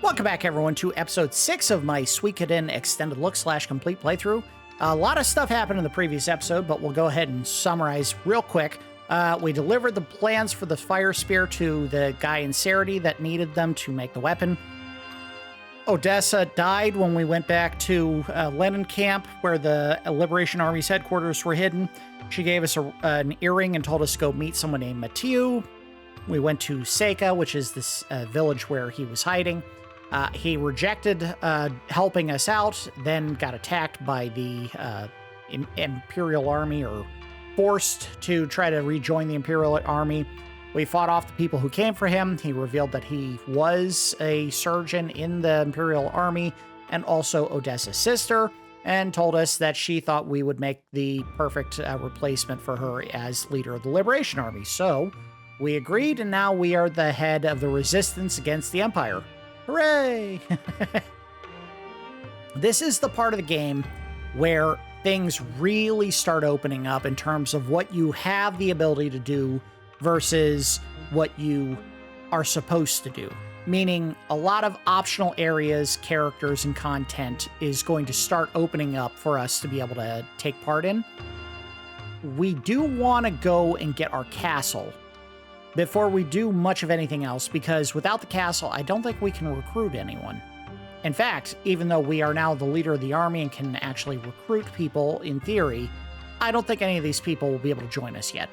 Welcome back, everyone, to episode 6 of my Suikoden extended look / complete playthrough. A lot of stuff happened in the previous episode, but we'll go ahead and summarize real quick. We delivered the plans for the fire spear to the guy in Sarity that needed them to make the weapon. Odessa died when we went back to Lenin Camp, where the Liberation Army's headquarters were hidden. She gave us an earring and told us to go meet someone named Mathiu. We went to Seika, which is this village where he was hiding. He rejected helping us out, then got attacked by the Imperial Army, or forced to try to rejoin the Imperial Army. We fought off the people who came for him. He revealed that he was a surgeon in the Imperial Army and also Odessa's sister, and told us that she thought we would make the perfect replacement for her as leader of the Liberation Army. So we agreed, and now we are the head of the resistance against the Empire. Hooray! This is the part of the game where things really start opening up in terms of what you have the ability to do versus what you are supposed to do. Meaning a lot of optional areas, characters, and content is going to start opening up for us to be able to take part in. We do want to go and get our castle before we do much of anything else, because without the castle, I don't think we can recruit anyone. In fact, even though we are now the leader of the army and can actually recruit people in theory, I don't think any of these people will be able to join us yet.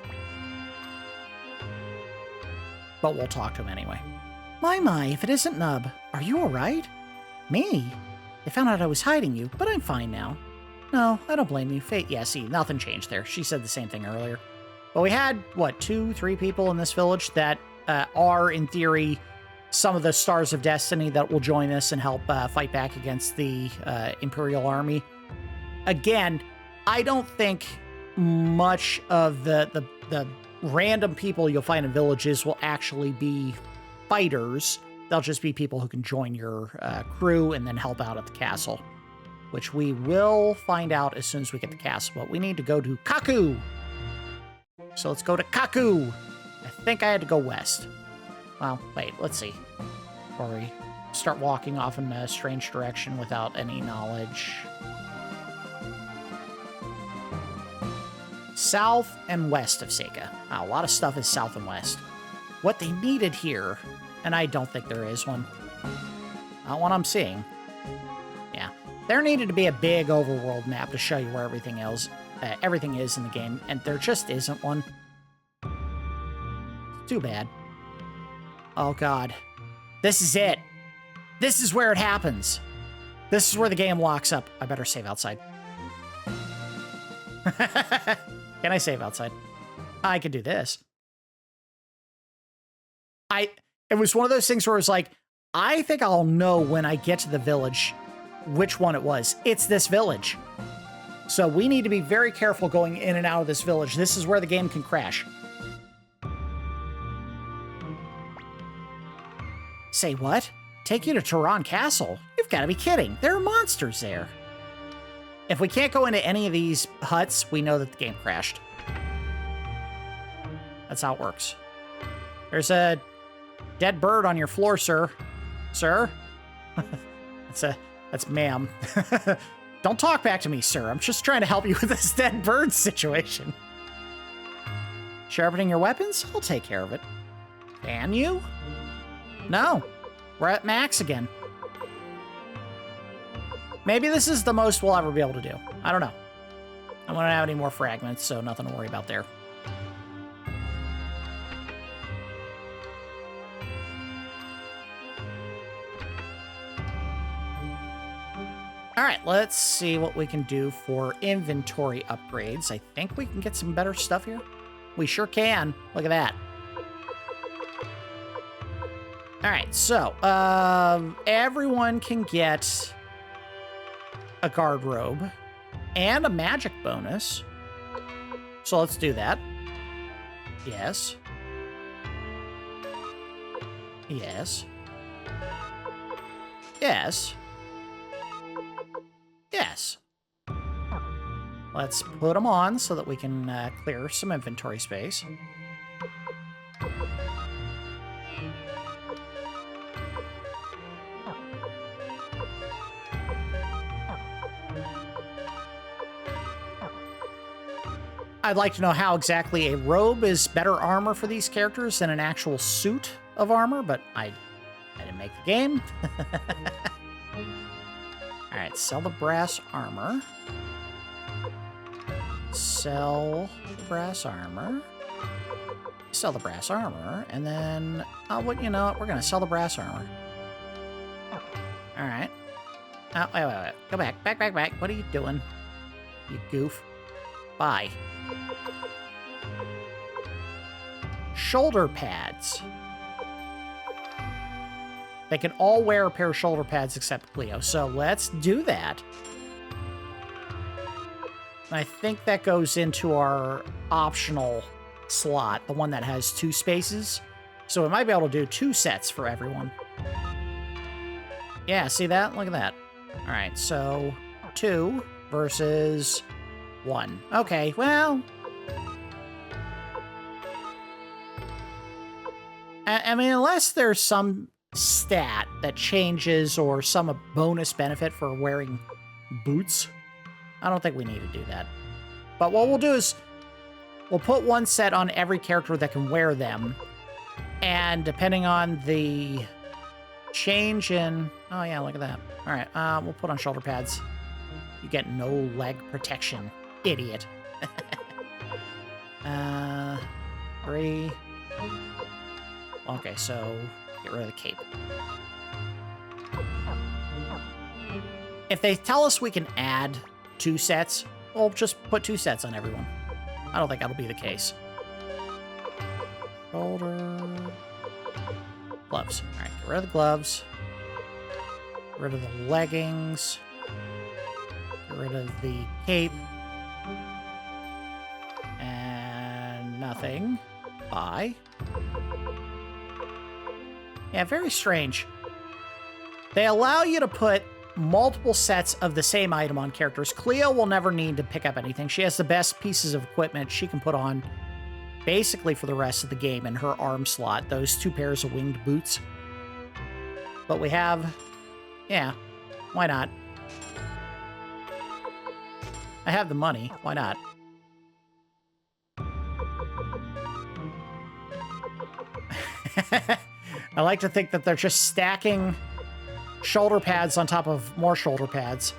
But we'll talk to them anyway. My, if it isn't Nub, are you alright? Me? They found out I was hiding you, but I'm fine now. No, I don't blame you. Fate, yeah, see, nothing changed there. She said the same thing earlier. But we had, what, 2-3 people in this village that are, in theory, some of the Stars of Destiny that will join us and help fight back against the Imperial Army. Again, I don't think much of the random people you'll find in villages will actually be fighters. They'll just be people who can join your crew and then help out at the castle, which we will find out as soon as we get the castle. But we need to go to Kaku. So let's go to Kaku. I think I had to go west. Well, wait, let's see. Before we start walking off in a strange direction without any knowledge. South and west of Seika. A lot of stuff is south and west. What they needed here, and I don't think there is one. Not what I'm seeing. Yeah. There needed to be a big overworld map to show you where everything is in the game, and there just isn't one. Too bad. Oh god. This is it. This is where it happens. This is where the game locks up. I better save outside. Can I save outside? I could do this. It was one of those things where it was like, I think I'll know when I get to the village which one it was. It's this village. So we need to be very careful going in and out of this village. This is where the game can crash. Say what? Take you to Toran Castle? You've got to be kidding. There are monsters there. If we can't go into any of these huts, we know that the game crashed. That's how it works. There's a dead bird on your floor, sir. Sir? That's ma'am. Don't talk back to me, sir. I'm just trying to help you with this dead bird situation. Sharpening your weapons? I'll take care of it. Can you? No. We're at max again. Maybe this is the most we'll ever be able to do. I don't know. I don't have any more fragments, so nothing to worry about there. Alright, let's see what we can do for inventory upgrades. I think we can get some better stuff here. We sure can. Look at that. Alright, so, everyone can get a guard robe and a magic bonus. So let's do that. Yes. Yes. Yes. Yes. Let's put them on so that we can clear some inventory space. I'd like to know how exactly a robe is better armor for these characters than an actual suit of armor, but I didn't make the game. All right, sell the brass armor. Sell the brass armor. Sell the brass armor, and then, you know what? We're gonna sell the brass armor. All right. Oh, wait. Go back. Back. What are you doing? You goof. Bye. Shoulder pads. They can all wear a pair of shoulder pads except Cleo, so let's do that. I think that goes into our optional slot, the one that has 2 spaces. So we might be able to do 2 sets for everyone. Yeah, see that? Look at that. All right, so 2 versus 1. Okay, well... I mean, unless there's some stat that changes or some bonus benefit for wearing boots, I don't think we need to do that. But what we'll do is we'll put 1 set on every character that can wear them. And depending on the change in... Oh, yeah, look at that. All right, we'll put on shoulder pads. You get no leg protection, idiot. 3. Okay, so get rid of the cape. If they tell us we can add 2 sets, we'll just put 2 sets on everyone. I don't think that'll be the case. Shoulder... Gloves. All right, get rid of the gloves. Get rid of the leggings. Get rid of the cape. And nothing. Bye. Yeah, very strange. They allow you to put multiple sets of the same item on characters. Cleo will never need to pick up anything. She has the best pieces of equipment she can put on basically for the rest of the game in her arm slot, those 2 pairs of winged boots. But we have... Yeah, why not? I have the money. Why not? I like to think that they're just stacking shoulder pads on top of more shoulder pads.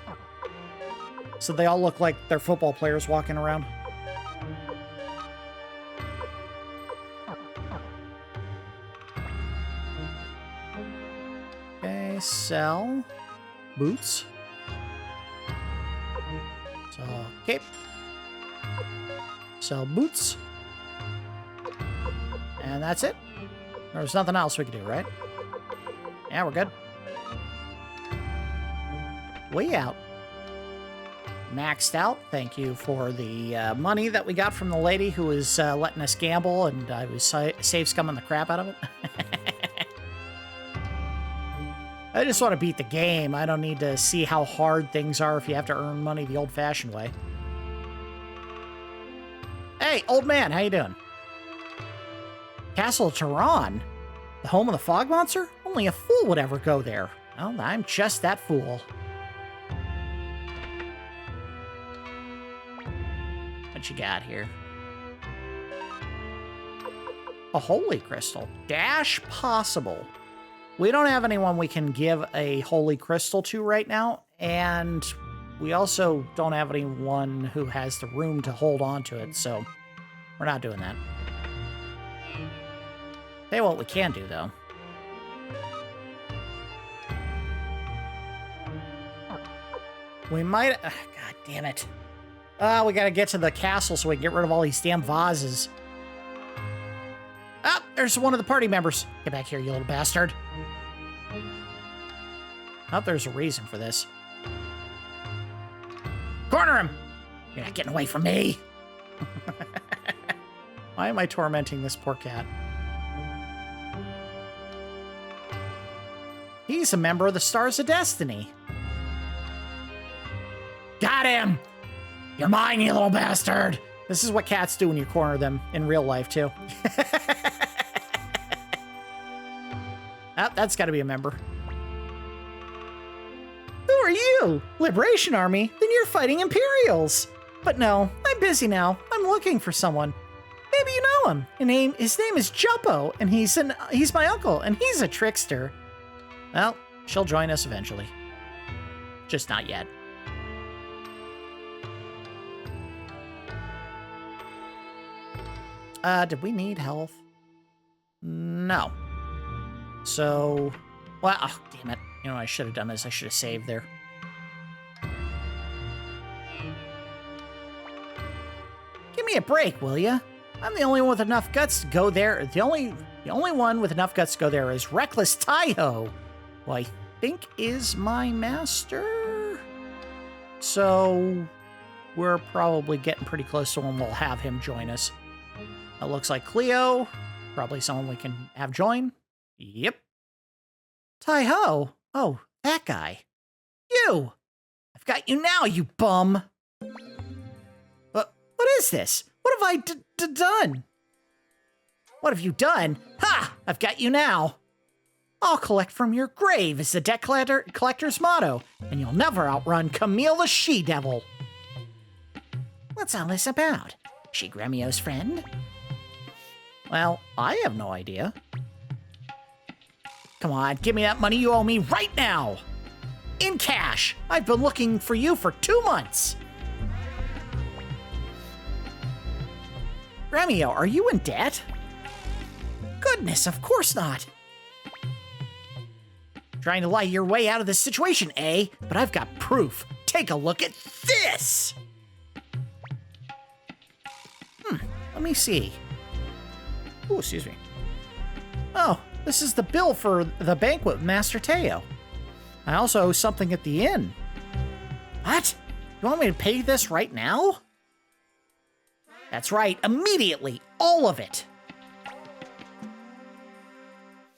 So they all look like they're football players walking around. Okay, sell boots. Sell cape. Sell boots. And that's it. There's nothing else we can do, right? Yeah, we're good. Way out. Maxed out. Thank you for the money that we got from the lady who was letting us gamble, and I was save scumming the crap out of it. I just want to beat the game. I don't need to see how hard things are if you have to earn money the old-fashioned way. Hey, old man, how you doing? Castle Toran? The home of the fog monster? Only a fool would ever go there. Well, I'm just that fool. What you got here? A holy crystal. Dash possible. We don't have anyone we can give a holy crystal to right now, and we also don't have anyone who has the room to hold on to it, so we're not doing that. Tell you what we can do, though. We might... God damn it. We gotta get to the castle so we can get rid of all these damn vases. Ah, there's one of the party members. Get back here, you little bastard. Oh, there's a reason for this. Corner him! You're not getting away from me! Why am I tormenting this poor cat? He's a member of the Stars of Destiny. Got him! You're mine, you little bastard! This is what cats do when you corner them in real life, too. Oh, that's gotta be a member. Who are you? Liberation Army? Then you're fighting Imperials. But no, I'm busy now. I'm looking for someone. Maybe you know him. His name is Jumpo, and he's my uncle, and he's a trickster. Well, she'll join us eventually. Just not yet. Did we need health? No. So, well, oh, damn it. You know what I should have done is I should have saved there. Give me a break, will ya? I'm the only one with enough guts to go there. The only one with enough guts to go there is reckless Tai Ho, who I think is my master. So we're probably getting pretty close to when we'll have him join us. It looks like Cleo, probably someone we can have join. Yep. Tai Ho. Oh, that guy. You. I've got you now, you bum. What is this? What have I done? What have you done? Ha! I've got you now. I'll collect from your grave is the debt collector's motto, and you'll never outrun Camille the she-devil. What's all this about? She Gremio's friend? Well, I have no idea. Come on, give me that money you owe me right now! In cash! I've been looking for you for 2 months! Gremio, are you in debt? Goodness, of course not! Trying to lie your way out of this situation, eh? But I've got proof. Take a look at this! Let me see. Oh, excuse me. Oh, this is the bill for the banquet with Master Teo. I also owe something at the inn. What? You want me to pay this right now? That's right, immediately, all of it.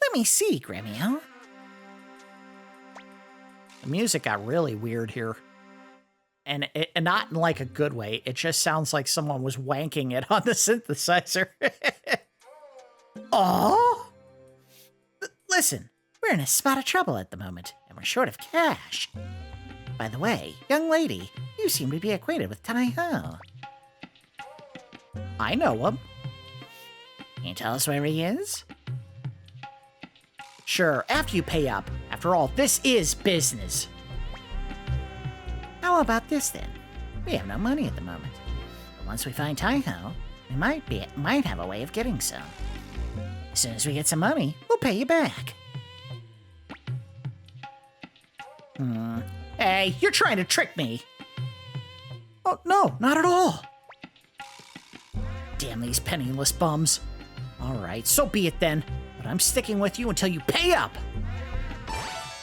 Let me see, Gremio. The music got really weird here. And not in like a good way. It just sounds like someone was wanking it on the synthesizer. Aw! Listen, we're in a spot of trouble at the moment, and we're short of cash. By the way, young lady, you seem to be acquainted with Tai Ho. I know him. Can you tell us where he is? Sure, after you pay up. After all, this is business. How about this, then? We have no money at the moment. But once we find Tai Ho, we might have a way of getting some. As soon as we get some money, we'll pay you back. Hey, you're trying to trick me. Oh, no, not at all. Damn these penniless bums. All right, so be it then. But I'm sticking with you until you pay up.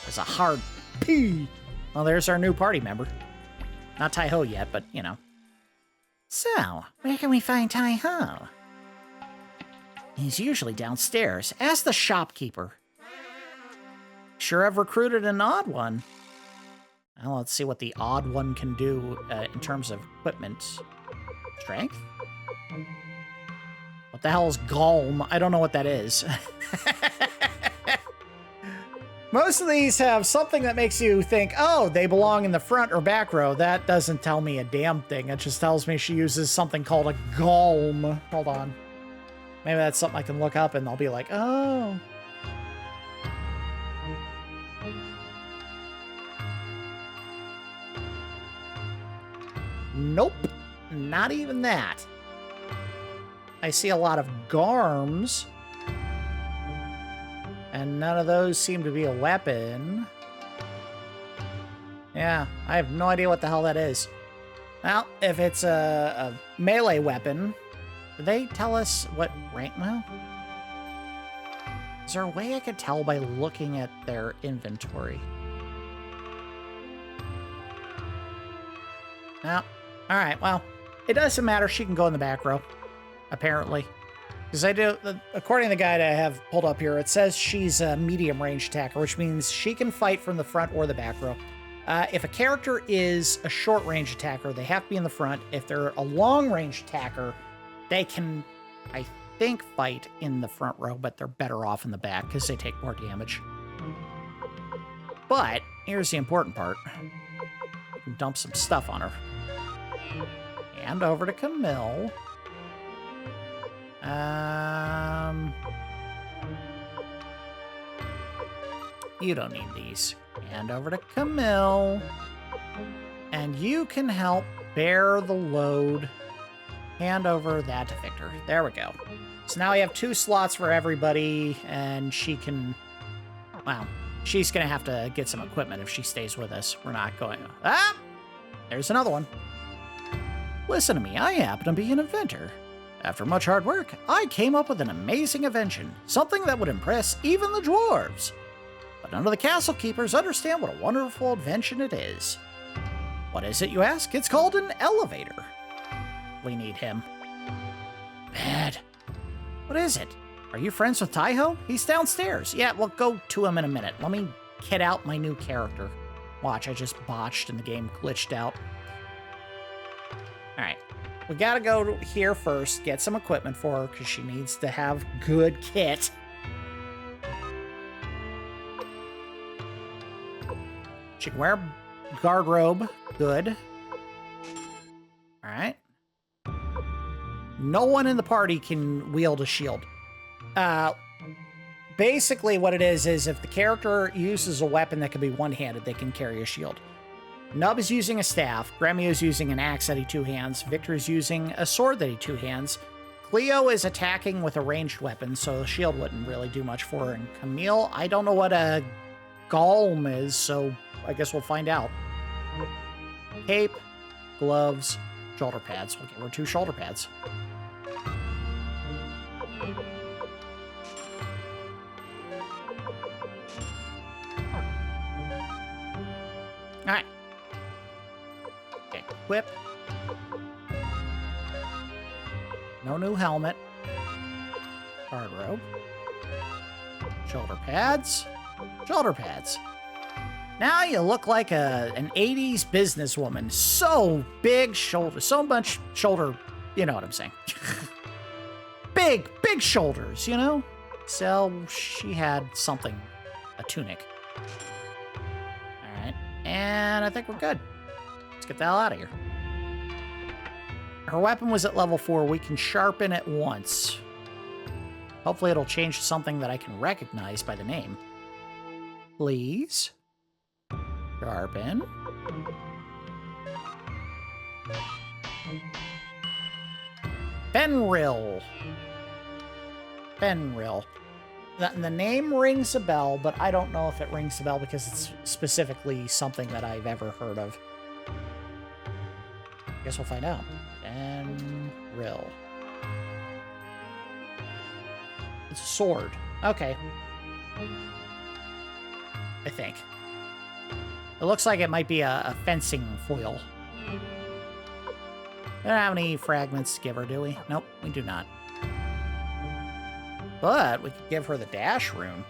There's a hard P. Well, there's our new party member. Not Tai Ho yet, but, you know. So, where can we find Tai Ho? He's usually downstairs. Ask the shopkeeper. Sure I've recruited an odd one. Well, let's see what the odd one can do in terms of equipment. Strength? What the hell is Golem? I don't know what that is. Most of these have something that makes you think, oh, they belong in the front or back row. That doesn't tell me a damn thing. It just tells me she uses something called a Golem. Hold on. Maybe that's something I can look up and I'll be like, oh. Nope. Not even that. I see a lot of Garms. And none of those seem to be a weapon. Yeah, I have no idea what the hell that is. Well, if it's a melee weapon, do they tell us what rank? Well, is there a way I could tell by looking at their inventory? No. All right, well, it doesn't matter. She can go in the back row, apparently. Because according to the guide I have pulled up here, it says she's a medium range attacker, which means she can fight from the front or the back row. If a character is a short range attacker, they have to be in the front. If they're a long range attacker, they can, I think, fight in the front row, but they're better off in the back because they take more damage. But here's the important part. You can dump some stuff on her. And over to Camille. You don't need these. Hand over to Camille. And you can help bear the load. Hand over that to Viktor. There we go. So now we have 2 slots for everybody, and she can... Wow. She's going to have to get some equipment if she stays with us. We're not going... Ah! There's another one. Listen to me, I happen to be an inventor. After much hard work, I came up with an amazing invention, something that would impress even the dwarves. But none of the castle keepers understand what a wonderful invention it is. What is it, you ask? It's called an elevator. We need him. Bad. What is it? Are you friends with Tai Ho? He's downstairs. Yeah, well, go to him in a minute. Let me kit out my new character. Watch, I just botched and the game glitched out. Alright. We gotta go here first, get some equipment for her, because she needs to have good kit. She can wear a guard robe. Good. Alright. No one in the party can wield a shield. Basically what it is if the character uses a weapon that can be one-handed, they can carry a shield. Nub is using a staff, Gremio is using an axe that he 2-hands, Viktor is using a sword that he 2-hands, Cleo is attacking with a ranged weapon, so the shield wouldn't really do much for her, and Camille, I don't know what a golem is, so I guess we'll find out. Cape, gloves, shoulder pads. We'll give her 2 shoulder pads. Alright. Equip. No new helmet. Guard robe. Shoulder pads. Shoulder pads. Now you look like an 80s businesswoman. So big shoulder. So much shoulder. You know what I'm saying. Big shoulders, you know? So she had something. A tunic. Alright. And I think we're good. Let's get the hell out of here. Her weapon was at level 4. We can sharpen it once. Hopefully it'll change to something that I can recognize by the name. Please. Sharpen. Fenrir. Fenrir. The name rings a bell, but I don't know if it rings a bell because it's specifically something that I've ever heard of. Guess we'll find out. Fenrir. It's a sword. Okay. I think. It looks like it might be a fencing foil. We don't have any fragments to give her, do we? Nope, we do not. But we could give her the dash rune.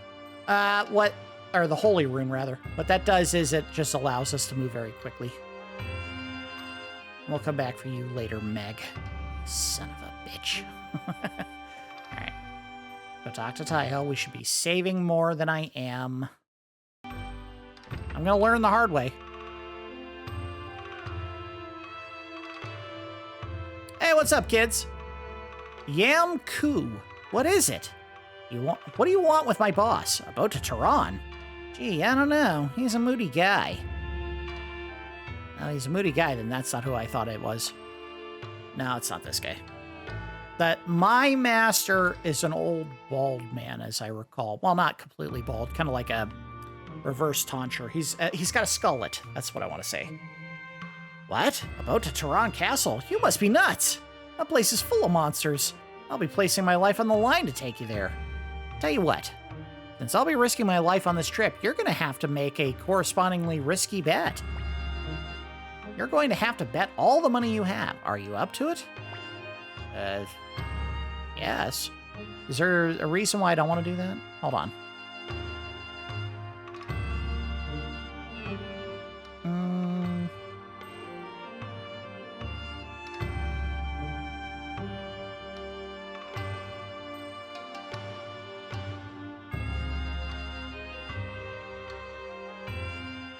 Or the holy rune, rather. What that does is it just allows us to move very quickly. We'll come back for you later, Meg. Son of a bitch. Alright. Go talk to Tai Ho. We should be saving more than I am. I'm gonna learn the hard way. Hey, what's up, kids? Yam Ku. What is it? What do you want with my boss? About to Toran? Gee, I don't know. He's a moody guy. No, he's a moody guy, then that's not who I thought it was. No, it's not this guy. My master is an old bald man, as I recall. Well, not completely bald, kind of like a reverse tonsure. He's got a skullet. That's what I want to say. What? About to Toran Castle? You must be nuts. That place is full of monsters. I'll be placing my life on the line to take you there. Tell you what, since I'll be risking my life on this trip, you're going to have to make a correspondingly risky bet. You're going to have to bet all the money you have. Are you up to it? Yes. Is there a reason why I don't want to do that? Hold on.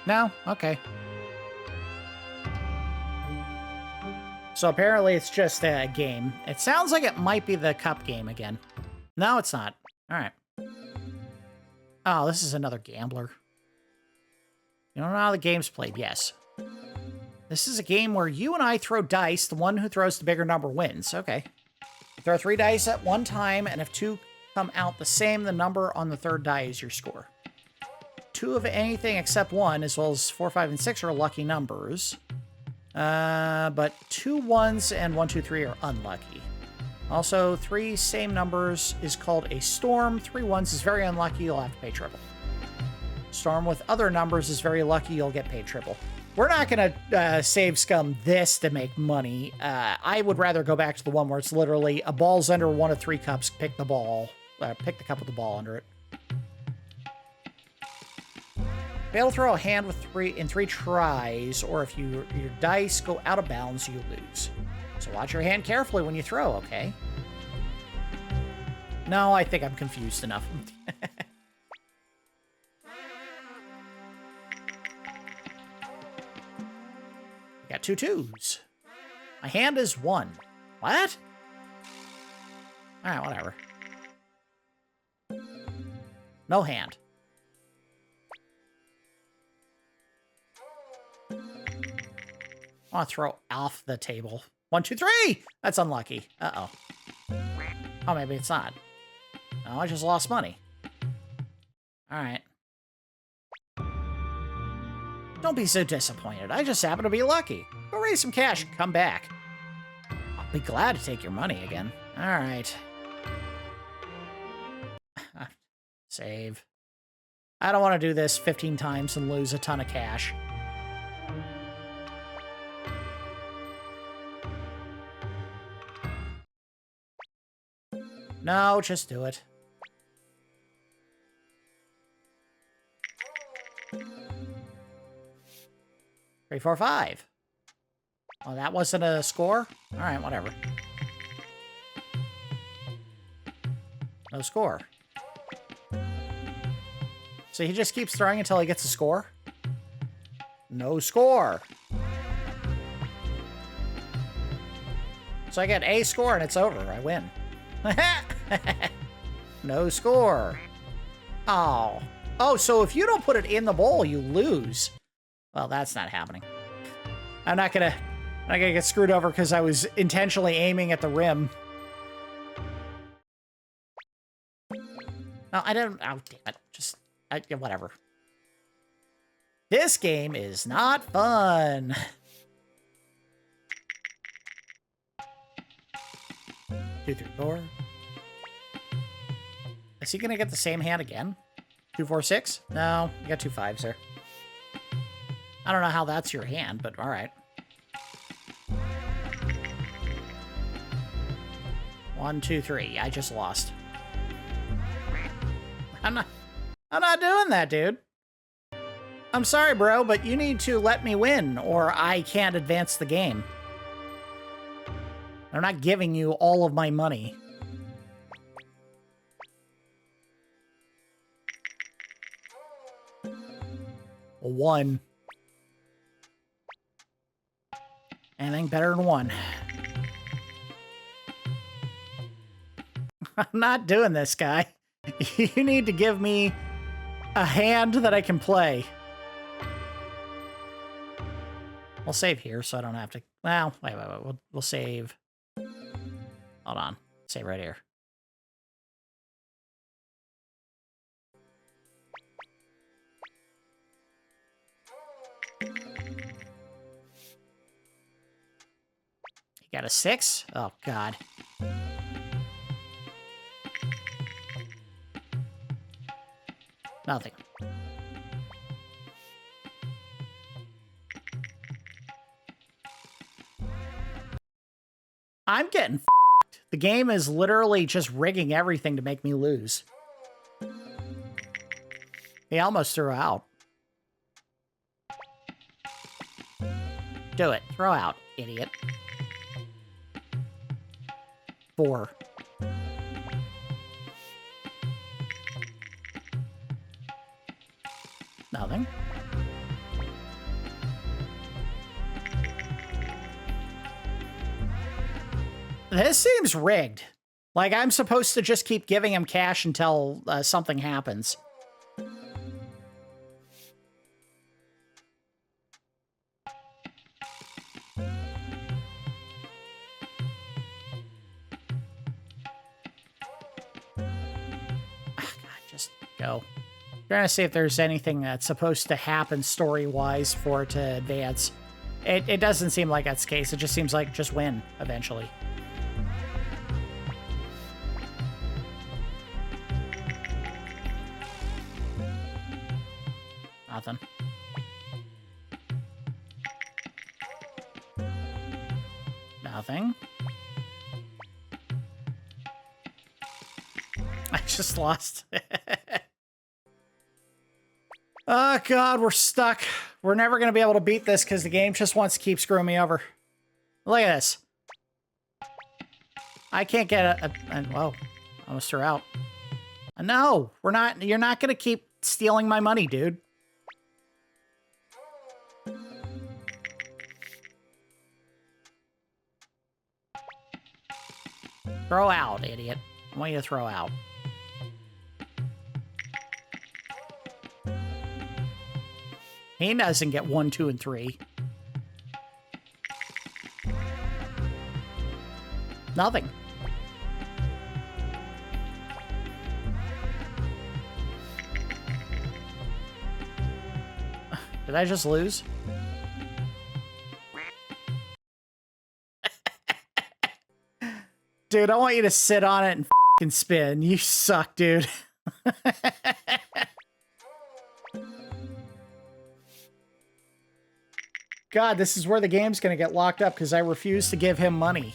No? Okay. So apparently it's just a game. It sounds like it might be the cup game again. No, it's not. All right. Oh, this is another gambler. You don't know how the game's played? Yes. This is a game where you and I throw dice. The one who throws the bigger number wins. Okay. You throw 3 dice at one time, and if 2 come out the same, the number on the 3rd die is your score. 2 of anything except 1, as well as 4, 5, and 6 are lucky numbers. But 2 1s and 1, 2, 3 are unlucky. Also, 3 same numbers is called a storm. 3 1s is very unlucky. You'll have to pay triple. Storm with other numbers is very lucky. You'll get paid triple. We're not going to save scum this to make money. I would rather go back to the one where it's literally a ball's under one of 3 cups. Pick the ball. Pick the cup with the ball under it. Be able to throw a hand with 3 tries, or if your dice go out of bounds, you lose. So watch your hand carefully when you throw, okay? No, I think I'm confused enough. I got 2 2s. My hand is 1. What? Alright, whatever. No hand. I want to throw off the table. 1, 2, 3! That's unlucky. Uh-oh. Oh, maybe it's not. No, I just lost money. Alright. Don't be so disappointed. I just happen to be lucky. Go raise some cash and come back. I'll be glad to take your money again. Alright. Save. I don't want to do this 15 times and lose a ton of cash. No, just do it. Three, 4, 5. Oh, that wasn't a score? Alright, whatever. No score. So he just keeps throwing until he gets a score? No score. So I get a score and it's over. I win. No score. Oh. Oh, so if you don't put it in the bowl, you lose. Well, that's not happening. I'm not gonna get screwed over because I was intentionally aiming at the rim. No, I don't. Oh, damn it. Just, whatever. This game is not fun. 2, 3, 4. Is he gonna get the same hand again? 2, 4, 6? No, you got 2 5s there. I don't know how that's your hand, but all right. 1, 2, 3. I just lost. I'm not doing that, dude. I'm sorry, bro, but you need to let me win, or I can't advance the game. I'm not giving you all of my money. A 1. Anything better than 1. I'm not doing this, guy. You need to give me a hand that I can play. We'll save here so I don't have to... Well, wait. We'll save... Hold on. Save right here. You got a 6? Oh, God. Nothing. I'm getting f***ed. The game is literally just rigging everything to make me lose. He almost threw out. Do it. Throw out, idiot. 4. Nothing. This seems rigged. Like, I'm supposed to just keep giving him cash until something happens. Just go. Trying to see if there's anything that's supposed to happen story-wise for it to advance. It doesn't seem like that's the case. It just seems like just win eventually. Nothing. Nothing. I just lost. Oh, God, we're stuck. We're never going to be able to beat this because the game just wants to keep screwing me over. Look at this. I can't get whoa, almost threw out. No, we're not. You're not going to keep stealing my money, dude. Throw out, idiot. I want you to throw out. He doesn't get 1, 2, and 3. Nothing. Did I just lose? Dude, I want you to sit on it and f***ing spin. You suck, dude. God, this is where the game's gonna get locked up because I refuse to give him money.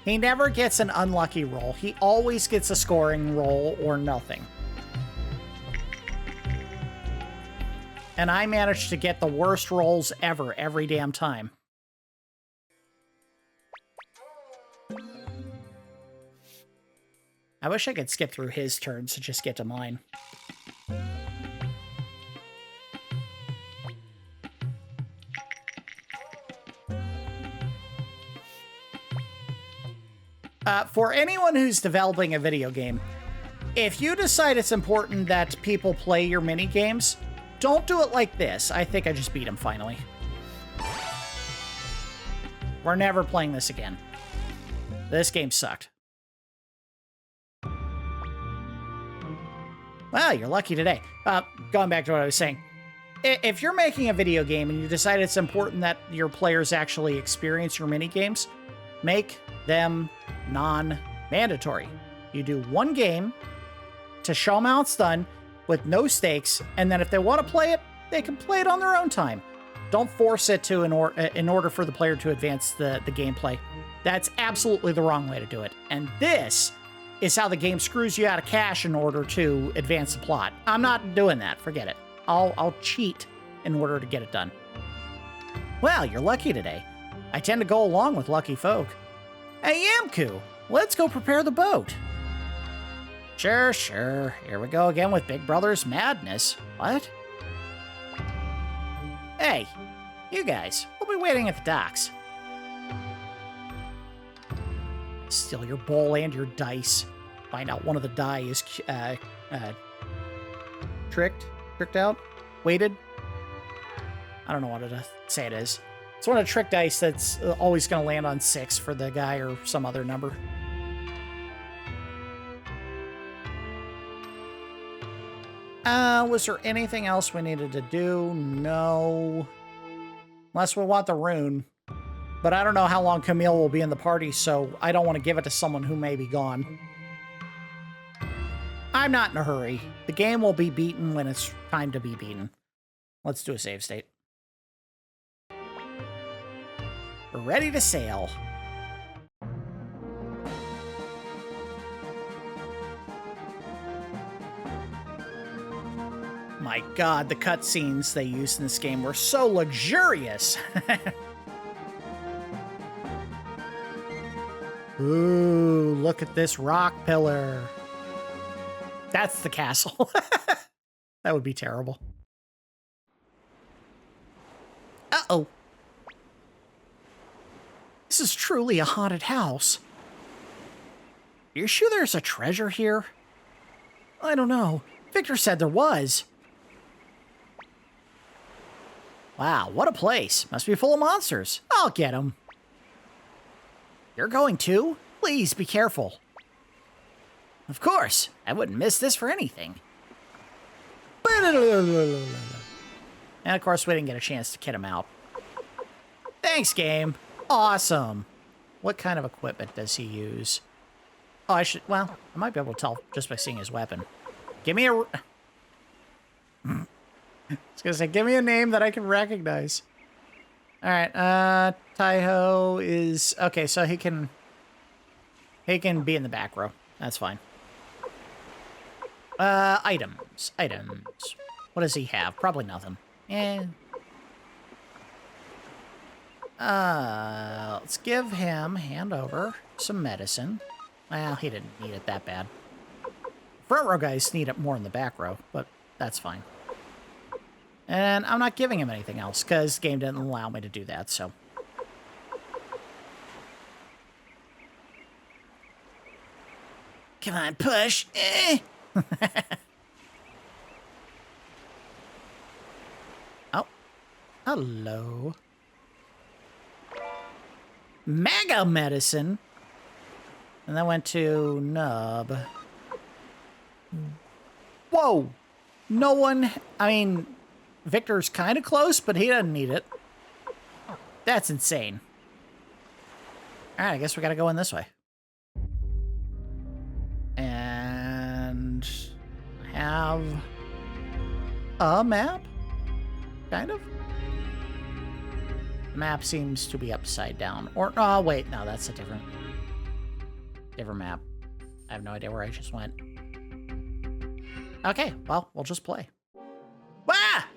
He never gets an unlucky roll. He always gets a scoring roll or nothing. And I managed to get the worst rolls ever every damn time. I wish I could skip through his turns to just get to mine. For anyone who's developing a video game, if you decide it's important that people play your mini games, don't do it like this. I think I just beat him finally. We're never playing this again. This game sucked. Well, you're lucky today. Going back to what I was saying. If you're making a video game and you decide it's important that your players actually experience your mini games, make them non-mandatory. You do one game to show them how it's done with no stakes, and then if they want to play it, they can play it on their own time. Don't force it to in order for the player to advance the gameplay. That's absolutely the wrong way to do it. And this is how the game screws you out of cash in order to advance the plot. I'm not doing that. Forget it. I'll cheat in order to get it done. Well, you're lucky today. I tend to go along with lucky folk. Hey, Yamku, let's go prepare the boat. Sure. Here we go again with Big Brother's madness. What? Hey, you guys, we'll be waiting at the docks. Steal your bowl and your dice. Find out one of the die is tricked out, weighted. I don't know what to say it is. It's one of the trick dice that's always going to land on 6 for the guy or some other number. Was there anything else we needed to do? No. Unless we want the rune. But I don't know how long Camille will be in the party, so I don't want to give it to someone who may be gone. I'm not in a hurry. The game will be beaten when it's time to be beaten. Let's do a save state. We're ready to sail. My God, the cutscenes they used in this game were so luxurious. Ooh, look at this rock pillar. That's the castle. That would be terrible. Uh-oh. This is truly a haunted house. You're sure there's a treasure here? I don't know. Viktor said there was. Wow, what a place. Must be full of monsters. I'll get them. You're going too? Please be careful. Of course. I wouldn't miss this for anything. And of course, we didn't get a chance to kit him out. Thanks, game. Awesome. What kind of equipment does he use? Oh, well, I might be able to tell just by seeing his weapon. Give me a... I was gonna say, give me a name that I can recognize. All right, Tai Ho is... Okay, so he can be in the back row. That's fine. Items. What does he have? Probably nothing. Let's give him, hand over, some medicine. Well, he didn't need it that bad. Front row guys need it more in the back row, but that's fine. And I'm not giving him anything else, because the game didn't allow me to do that, so... Come on, push! Oh. Hello. Mega medicine? And that went to Nub. Whoa! No one... I mean, Viktor's kind of close, but he doesn't need it. That's insane. Alright, I guess we gotta go in this way. And... have... a map? Kind of? The map seems to be upside down. Or... oh, wait. No, that's a different map. I have no idea where I just went. Okay, well, we'll just play. Ah!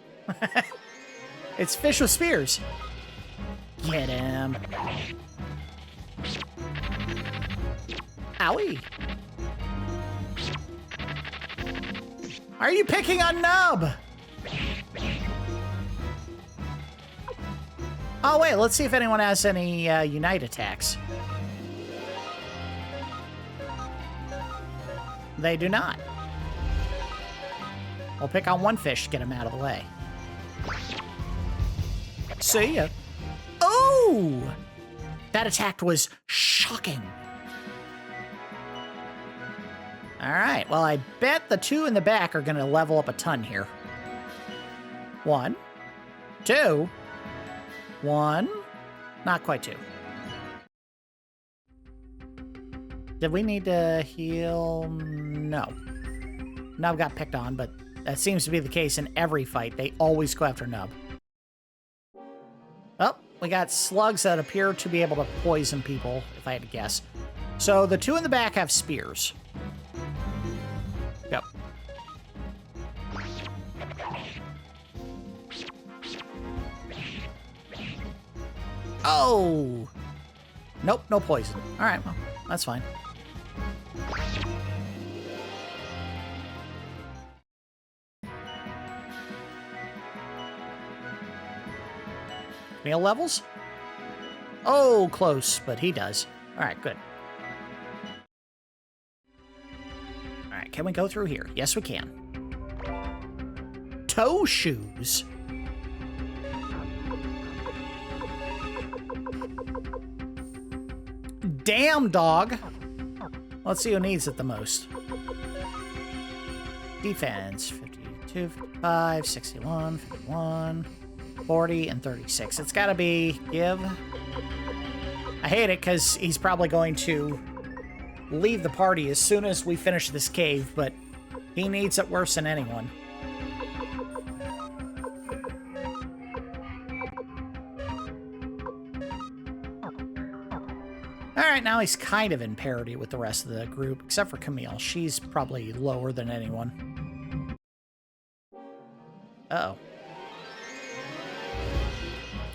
It's fish with spears. Get him. Owie. Are you picking on Nub? Oh, wait, let's see if anyone has any Unite attacks. They do not. We'll pick on one fish to get him out of the way. See ya. Oh! That attack was shocking. Alright, well, I bet the two in the back are going to level up a ton here. 1, 2, 1, not quite 2. Did we need to heal? No. Nub got picked on, but that seems to be the case in every fight. They always go after Nub. Oh, we got slugs that appear to be able to poison people, if I had to guess. So the two in the back have spears. Yep. Oh! Nope, no poison. Alright, well, that's fine. Camille levels? Oh, close, but he does. Alright, good. Alright, can we go through here? Yes, we can. Toe shoes. Damn, dog. Let's see who needs it the most. Defense, 52, 55, 61, 51, 40, and 36. It's gotta be give. I hate it because he's probably going to leave the party as soon as we finish this cave, but he needs it worse than anyone. Alright, now he's kind of in parity with the rest of the group, except for Camille. She's probably lower than anyone. Uh-oh.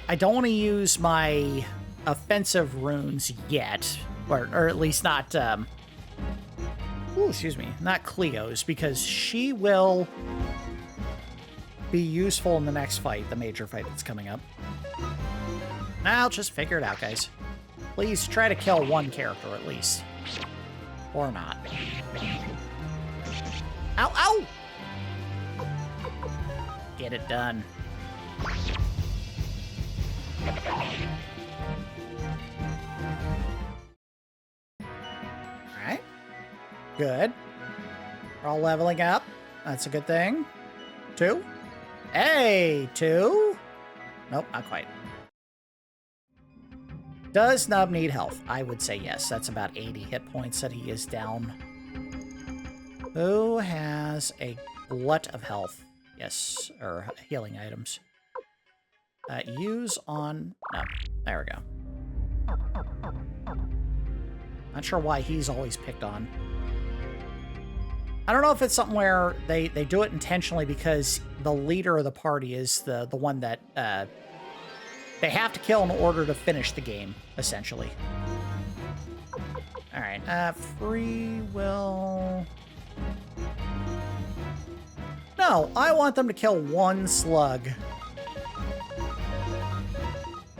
I don't want to use my offensive runes yet, Or at least not, ooh, excuse me, not Cleo's, because she will be useful in the next fight, the major fight that's coming up. I'll just figure it out, guys. Please try to kill one character at least. Or not. Ow, ow! Get it done. Alright. Good. We're all leveling up. That's a good thing. 2. Hey, 2. Nope, not quite. Does Nub need health? I would say yes. That's about 80 hit points that he is down. Who has a glut of health? Yes, or healing items. Use on... No, there we go. Not sure why he's always picked on. I don't know if it's something where they do it intentionally because the leader of the party is the one that they have to kill in order to finish the game, essentially. All right, free will... No, I want them to kill one slug.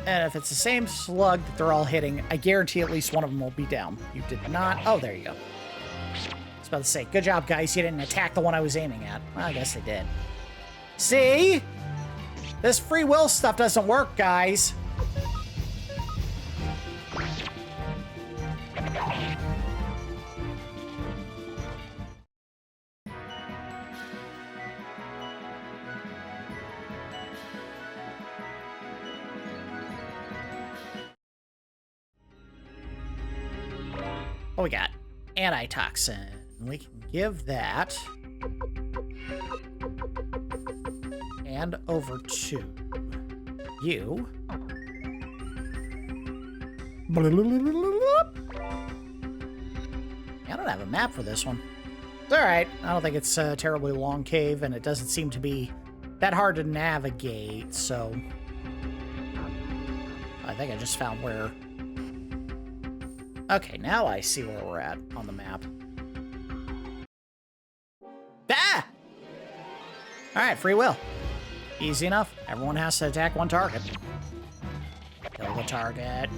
And if it's the same slug that they're all hitting, I guarantee at least one of them will be down. You did not... Oh, there you go. I was about to say, good job, guys. You didn't attack the one I was aiming at. Well, I guess they did. See? This free will stuff doesn't work, guys. What we got? Antitoxin. We can give that. And over to you. I don't have a map for this one. It's alright. I don't think it's a terribly long cave, and it doesn't seem to be that hard to navigate, so... I think I just found where... Okay, now I see where we're at on the map. Ah! Alright, free will. Easy enough. Everyone has to attack one target. Kill the target.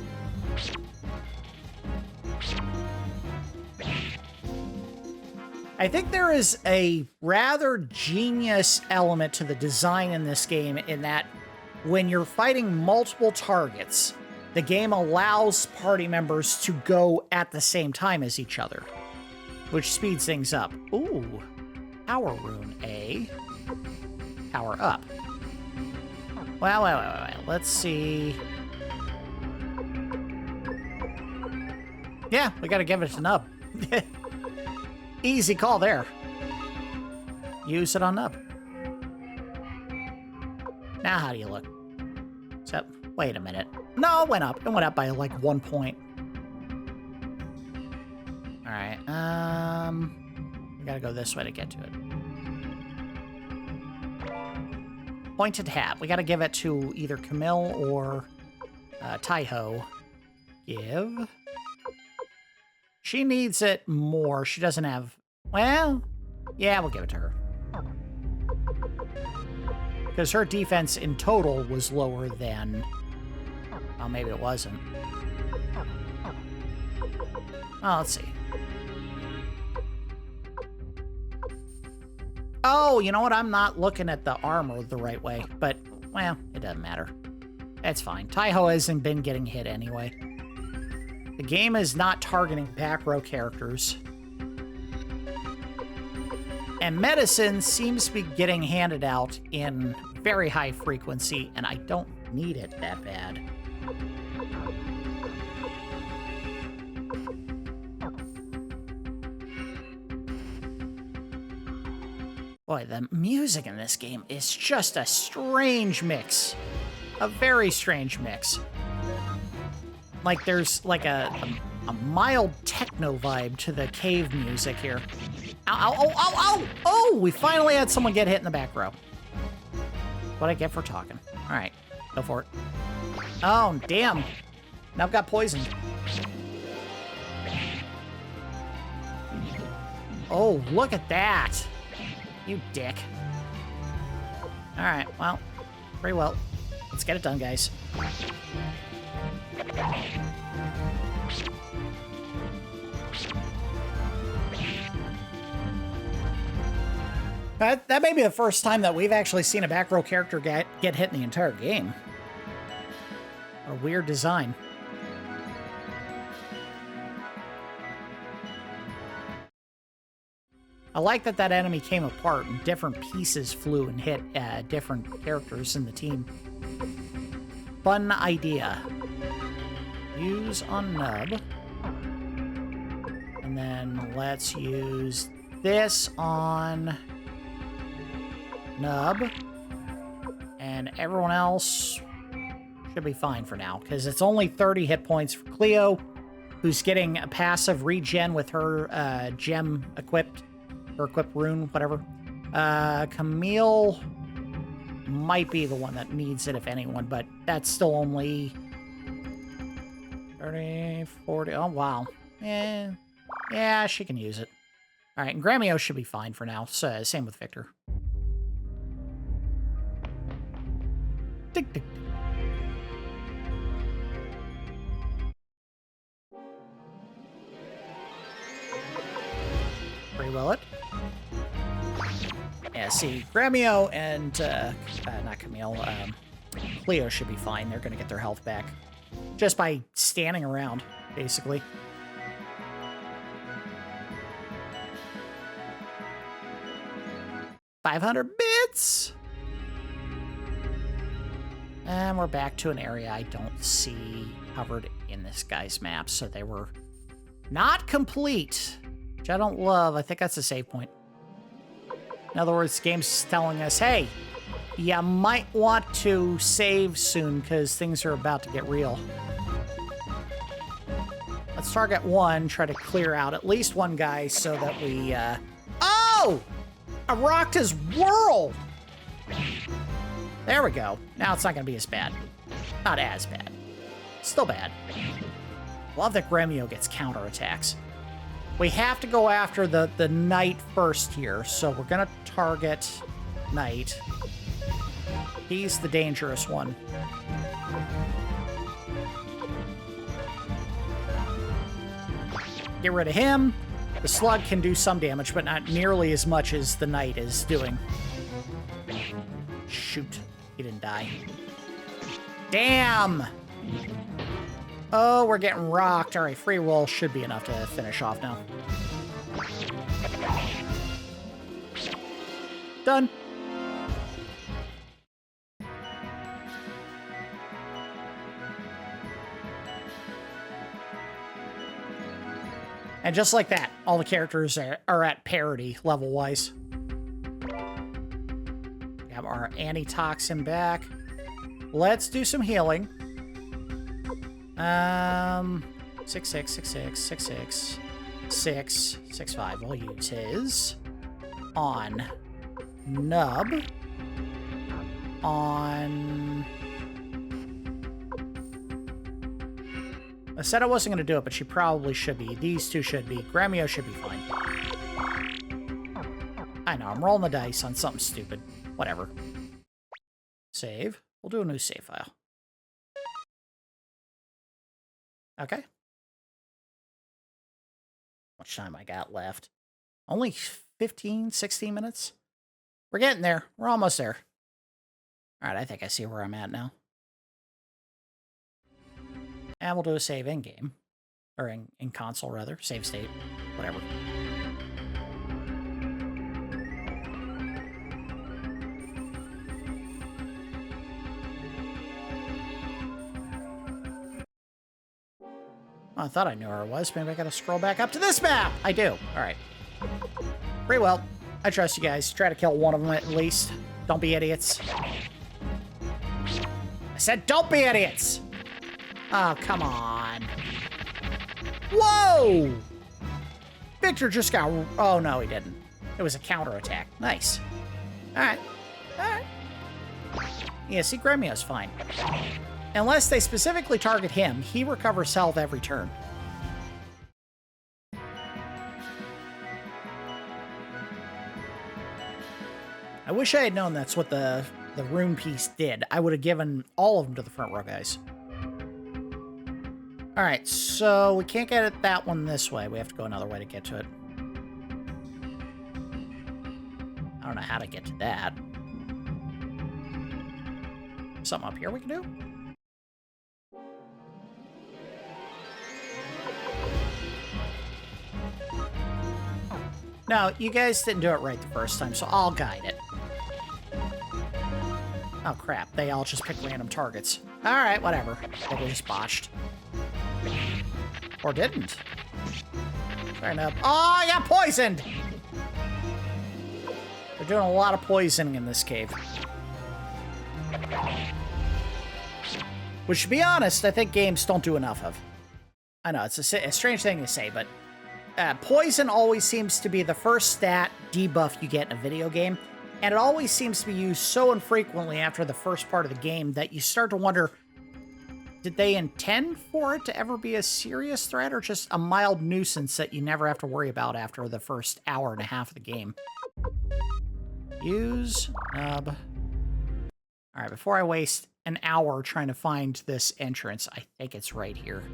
I think there is a rather genius element to the design in this game in that when you're fighting multiple targets, the game allows party members to go at the same time as each other, which speeds things up. Ooh, power rune, A. Power up. Well, let's see. Yeah, we gotta give it to Nub. Easy call there. Use it on Nub. Now how do you look? So, wait a minute. No, it went up. It went up by like 1 point. Alright, we gotta go this way to get to it. Pointed hat. We gotta give it to either Camille or Tai Ho. Give. She needs it more. She doesn't have... Well, yeah, we'll give it to her. Because her defense in total was lower than... Oh, maybe it wasn't. Oh, let's see. Oh, you know what? I'm not looking at the armor the right way. But, well, it doesn't matter. It's fine. Tai Ho hasn't been getting hit anyway. The game is not targeting back row characters. And medicine seems to be getting handed out in very high frequency, and I don't need it that bad. Boy, the music in this game is just a strange mix. A very strange mix. Like, there's like a mild techno vibe to the cave music here. Ow, ow, ow, ow, ow! Oh, we finally had someone get hit in the back row. What I get for talking. All right, go for it. Oh, damn. Now I've got poisoned. Oh, look at that. You dick. All right, well, very well. Let's get it done, guys. That may be the first time that we've actually seen a back row character get hit in the entire game. A weird design. I like that that enemy came apart and different pieces flew and hit different characters in the team. Fun idea. Use on Nub. And then let's use this on Nub. And everyone else should be fine for now, because it's only 30 hit points for Cleo, who's getting a passive regen with her gem equipped. Or equip rune, whatever. Camille might be the one that needs it, if anyone, but that's still only 30, 40. Oh, wow. Yeah, she can use it. All right, and Gremio should be fine for now. So, same with Viktor. Tick, tick. Reroll it. Yeah, see, Gremio and, not Camille, Cleo should be fine. They're going to get their health back just by standing around, basically. $500 bits! And we're back to an area I don't see covered in this guy's map, so they were not complete, which I don't love. I think that's a save point. In other words, the game's telling us, hey, you might want to save soon because things are about to get real. Let's target one, try to clear out at least one guy so that we, Oh! I rocked his world! There we go. Now it's not going to be as bad. Not as bad. Still bad. Love that Gremio gets counterattacks. We have to go after the knight first here, so we're going to target knight. He's the dangerous one. Get rid of him. The slug can do some damage, but not nearly as much as the knight is doing. Shoot. He didn't die. Damn! Oh, we're getting rocked. All right, free roll should be enough to finish off now. Done. And just like that, all the characters are at parity level-wise. We have our antitoxin back. Let's do some healing. 6, 6, 6, 6, 6, 6, 6, 6, 5. We'll use his on Nub. On... I said I wasn't going to do it, but she probably should be. These two should be. Gremio should be fine. I know, I'm rolling the dice on something stupid. Whatever. Save. We'll do a new save file. Okay. How much time I got left? Only 15, 16 minutes? We're getting there. We're almost there. All right, I think I see where I'm at now. And we'll do a save in-game. Or in console, rather. Save state. Whatever. Oh, I thought I knew where it was. Maybe I gotta scroll back up to this map! I do. Alright. Pretty well. I trust you guys. Try to kill one of them at least. Don't be idiots. I said don't be idiots! Oh, come on. Whoa! Viktor just got... Oh, no, he didn't. It was a counterattack. Nice. Alright. Alright. Yeah, see, Gremio's fine. Unless they specifically target him, he recovers health every turn. I wish I had known that's what the rune piece did. I would have given all of them to the front row guys. All right, so we can't get at that one this way. We have to go another way to get to it. I don't know how to get to that. Something up here we can do? No, you guys didn't do it right the first time, so I'll guide it. Oh, crap. They all just pick random targets. All right, whatever. They just botched. Or didn't. Fair enough. Oh, I got poisoned! They're doing a lot of poisoning in this cave. Which, to be honest, I think games don't do enough of. I know, it's a strange thing to say, but poison always seems to be the first stat debuff you get in a video game, and it always seems to be used so infrequently after the first part of the game that you start to wonder, did they intend for it to ever be a serious threat or just a mild nuisance that you never have to worry about after the first hour and a half of the game? Use nub. All right, before I waste an hour trying to find this entrance, I think it's right here.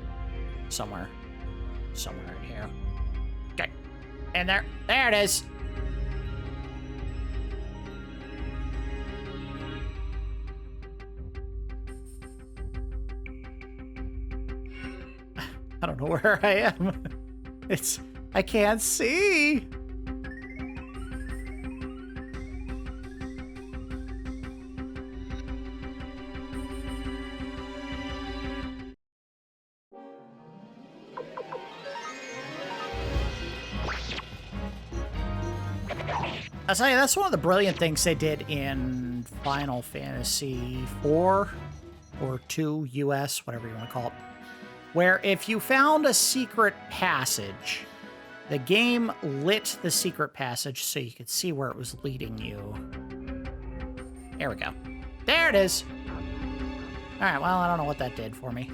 Somewhere in here. Okay. And there it is. I don't know where I am. I can't see. I'll tell you, that's one of the brilliant things they did in Final Fantasy IV or 2 US, whatever you want to call it, where if you found a secret passage, the game lit the secret passage so you could see where it was leading you. There we go. There it is. All right, well, I don't know what that did for me.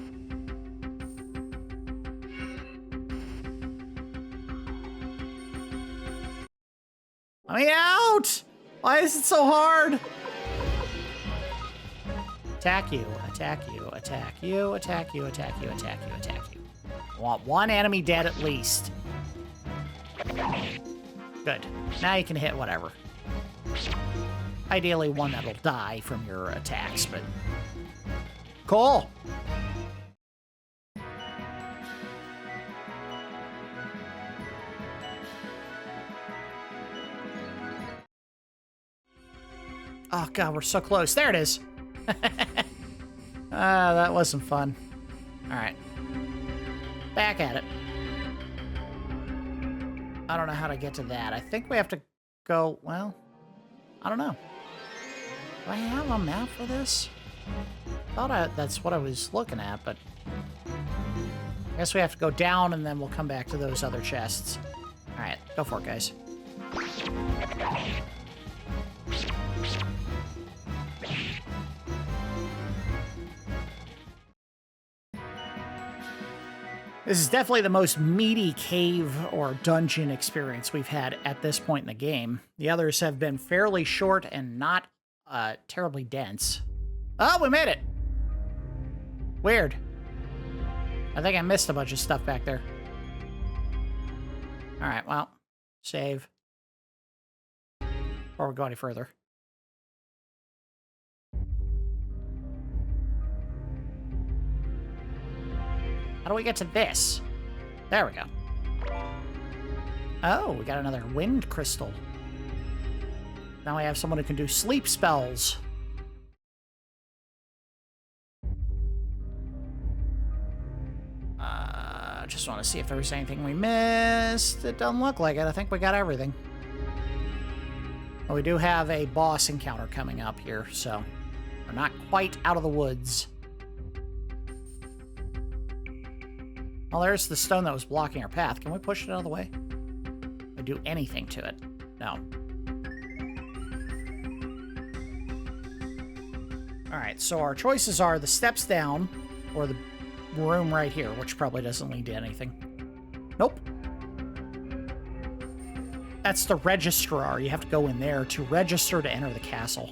Let me out! Why is it so hard? Attack you, attack you, attack you, attack you, attack you, attack you, attack you. I want one enemy dead at least. Good. Now you can hit whatever. Ideally one that'll die from your attacks, but... Cool! Oh, God, we're so close. There it is. That wasn't fun. All right. Back at it. I don't know how to get to that. I think we have to go, well, I don't know. Do I have a map for this? I thought that's what I was looking at, but I guess we have to go down and then we'll come back to those other chests. All right, go for it, guys. This is definitely the most meaty cave or dungeon experience we've had at this point in the game. The others have been fairly short and not terribly dense. Oh, we made it! Weird. I think I missed a bunch of stuff back there. Alright, well, save. Before we go any further. How do we get to this? There we go. Oh, we got another wind crystal. Now we have someone who can do sleep spells. Just want to see if there was anything we missed. It doesn't look like it. I think we got everything. Well, we do have a boss encounter coming up here, so we're not quite out of the woods. Well, there's the stone that was blocking our path. Can we push it out of the way? Or do anything to it? No. Alright, so our choices are the steps down, or the room right here, which probably doesn't lead to anything. Nope. That's the registrar. You have to go in there to register to enter the castle.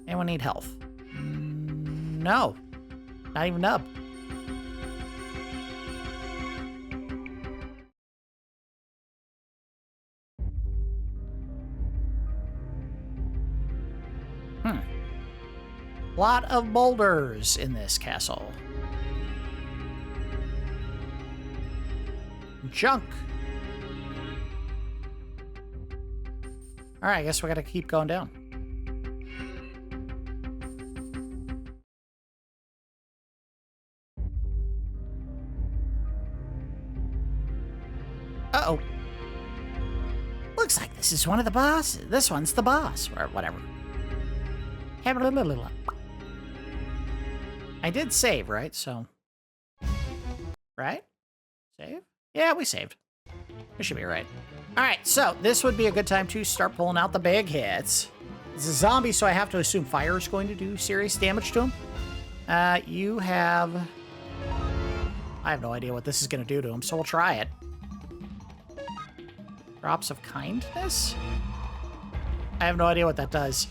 Anyone need health? No. Not even Nub. Lot of boulders in this castle. Junk. All right, I guess we gotta keep going down. Uh-oh. Looks like this is one of the bosses. This one's the boss, or whatever. I did save, right? So, right? Save? Yeah, we saved. We should be right. All right, so this would be a good time to start pulling out the big hits. It's a zombie, so I have to assume fire is going to do serious damage to him. You have... I have no idea what this is going to do to him, so we'll try it. Drops of kindness? I have no idea what that does.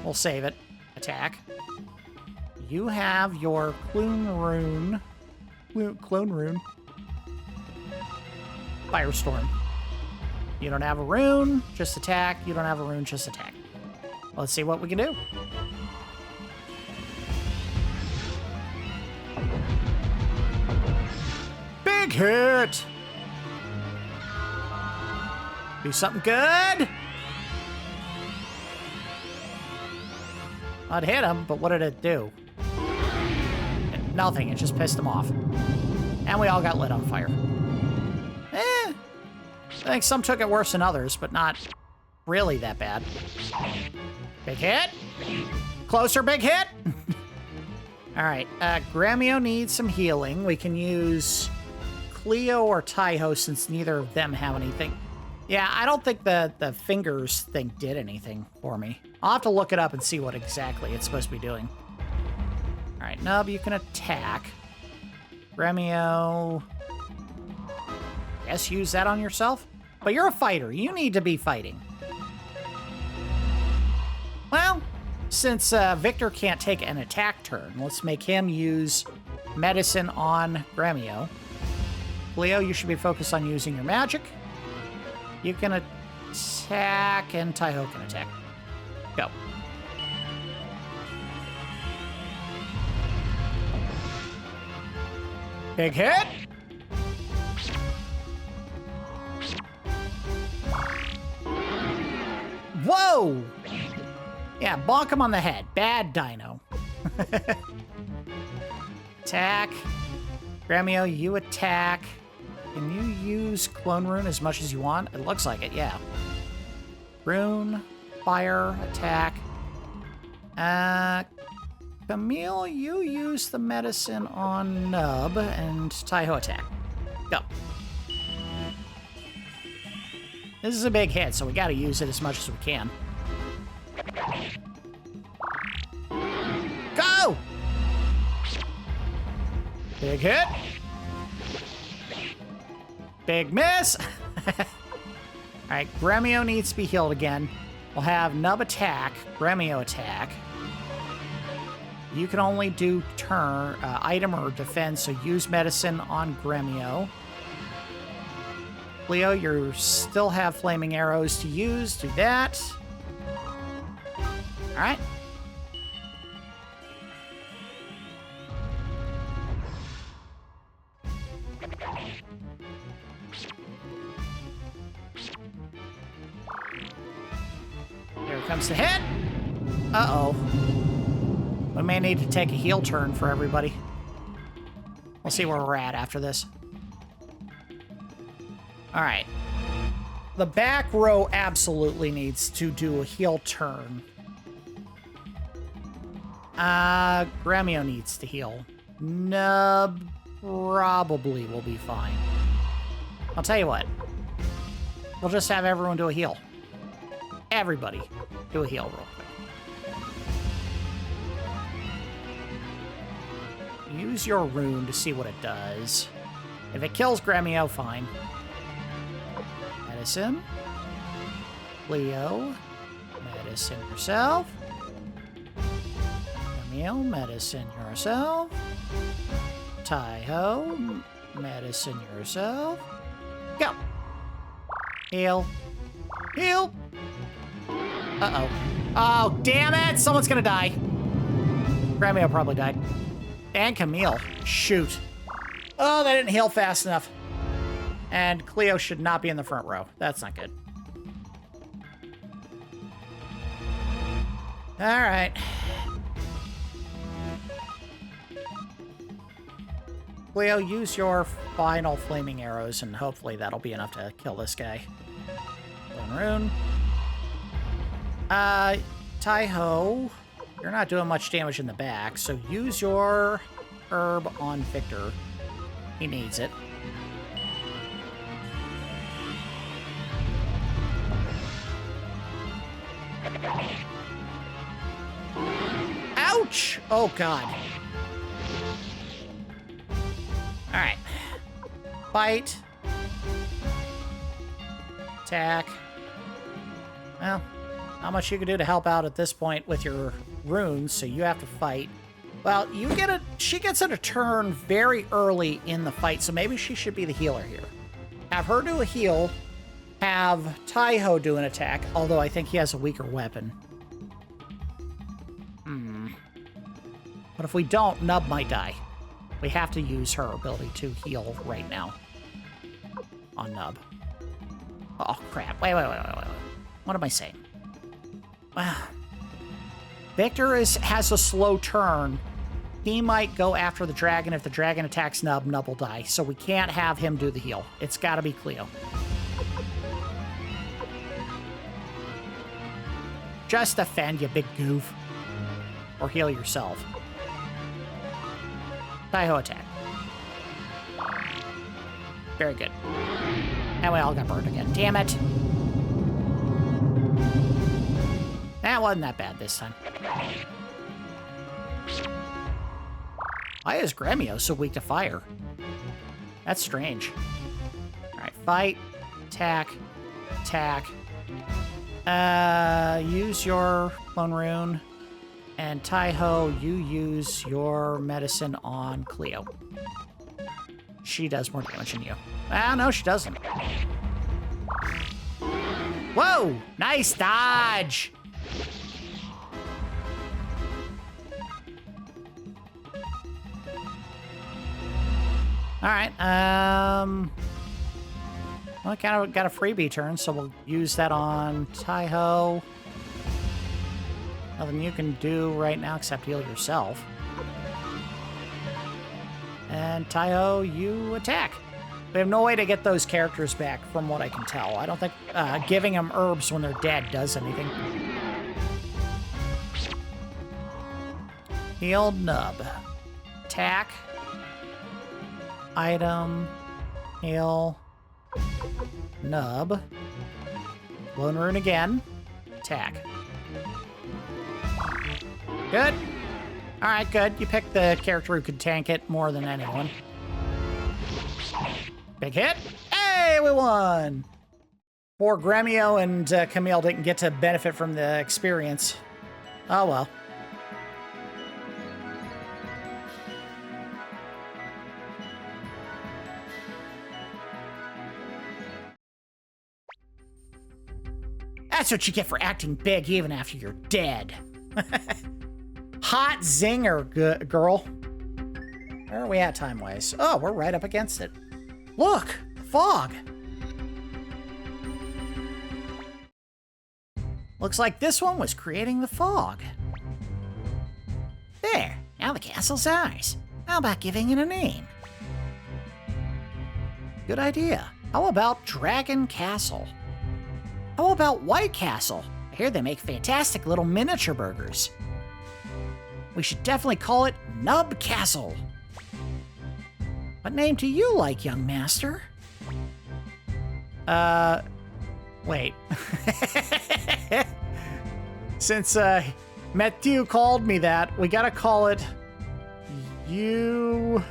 We'll save it. Attack. You have your clone rune. Firestorm. You don't have a rune, just attack. You don't have a rune, just attack. Let's see what we can do. Big hit! Do something good! I'd hit him, but what did it do? Nothing, it just pissed him off. And we all got lit on fire. I think some took it worse than others, but not really that bad. Big hit. Closer, big hit. All right, Gremio needs some healing. We can use Cleo or Tai Ho since neither of them have anything. Yeah, I don't think the fingers thing did anything for me. I'll have to look it up and see what exactly it's supposed to be doing. All right, Nub, you can attack. Gremio, yes, use that on yourself. But you're a fighter. You need to be fighting. Well, since Viktor can't take an attack turn, let's make him use medicine on Gremio. Leo, you should be focused on using your magic. You can attack, and Tai Ho can attack. Go. Big hit. Whoa! Yeah, bonk him on the head. Bad dino. Attack. Gremio, you attack. Can you use Clone Rune as much as you want? It looks like it, yeah. Rune, fire, attack. Camille, you use the medicine on Nub, and Tai Ho attack. Go. This is a big hit, so we gotta use it as much as we can. Go! Big hit. Big miss. Alright, Gremio needs to be healed again. We'll have Nub attack, Gremio attack. You can only do turn, item or defense, so use medicine on Gremio. Leo, you still have flaming arrows to use. Do that. All right. Here comes the hit. Uh-oh. We may need to take a heal turn for everybody. We'll see where we're at after this. All right. The back row absolutely needs to do a heal turn. Gremio needs to heal. Nub probably will be fine. I'll tell you what. We'll just have everyone do a heal. Everybody do a heal real quick. Use your rune to see what it does. If it kills Gremio, fine. That Medicine. Leo, medicine yourself. Camille, medicine yourself. Tai Ho, medicine yourself. Go. Heal. Heal. Uh-oh. Oh, damn it! Someone's gonna die. Gremio probably died. And Camille. Shoot. Oh, they didn't heal fast enough. And Cleo should not be in the front row. That's not good. All right. Cleo, use your final flaming arrows, and hopefully that'll be enough to kill this guy. One rune. Tai Ho, you're not doing much damage in the back, so use your herb on Viktor. He needs it. Ouch! Oh, God. All right. Fight. Attack. Well, not much you can do to help out at this point with your runes, so you have to fight. Well, she gets a turn very early in the fight, so maybe she should be the healer here. Have her do a heal, have Tai Ho do an attack, although I think he has a weaker weapon. But if we don't, Nub might die. We have to use her ability to heal right now on Nub. Oh, crap. Wait. What am I saying? Well, Viktor has a slow turn. He might go after the dragon. If the dragon attacks Nub, Nub will die. So we can't have him do the heal. It's got to be Cleo. Just defend, you big goof. Or heal yourself. Tai Ho attack. Very good. And we all got burned again. Damn it. That wasn't that bad this time. Why is Gremio so weak to fire? That's strange. Alright, fight, attack, attack. Use your clone rune. And Tai Ho, you use your medicine on Cleo. She does more damage than you. Ah, no, she doesn't. Whoa! Nice dodge! Alright, well, I kind of got a freebie turn, so we'll use that on Tai Ho. Nothing you can do right now except heal yourself. And Tai Ho, you attack. We have no way to get those characters back from what I can tell. I don't think giving them herbs when they're dead does anything. Heal Nub. Attack. Item. Heal. Nub. Lone Rune again. Attack. Good. Alright, good. You picked the character who could tank it more than anyone. Big hit. Hey, we won! Poor Gremio and Camille didn't get to benefit from the experience. Oh well. That's what you get for acting big even after you're dead. Hot zinger, girl. Where are we at time-wise? Oh, we're right up against it. Look! Fog! Looks like this one was creating the fog. There! Now the castle's ours. How about giving it a name? Good idea. How about Dragon Castle? How about White Castle? I hear they make fantastic little miniature burgers. We should definitely call it Nub Castle. What name do you like, young master? Wait. Since, Mathiu called me that, we gotta call it... You...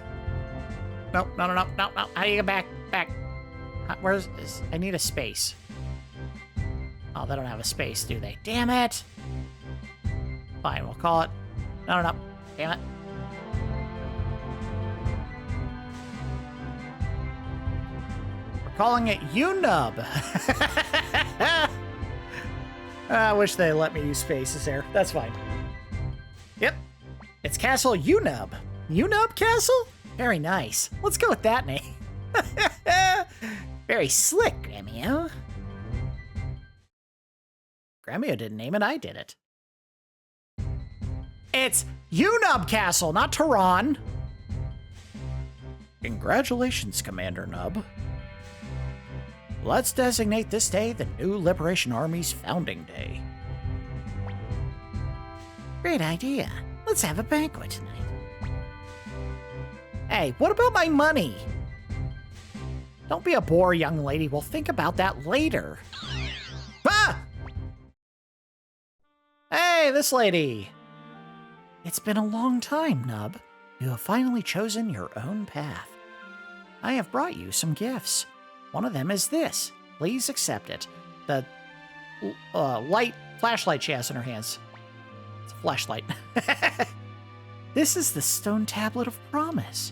Nope, no. How do you get back? Where's... I need a space. Oh, they don't have a space, do they? Damn it! Fine, we'll call it... No. Damn it. We're calling it Unub. I wish they let me use spaces there. That's fine. Yep. It's Castle Unub. Unub Castle? Very nice. Let's go with that name. Very slick, Gremio. Gremio didn't name it, I did it. It's Unub Castle, not Toran. Congratulations, Commander Nub. Let's designate this day the new Liberation Army's founding day. Great idea. Let's have a banquet tonight. Hey, what about my money? Don't be a bore, young lady. We'll think about that later. Ah! Hey, this lady. It's been a long time, Nub. You have finally chosen your own path. I have brought you some gifts. One of them is this. Please accept it. The flashlight she has in her hands. It's a flashlight. This is the stone tablet of promise.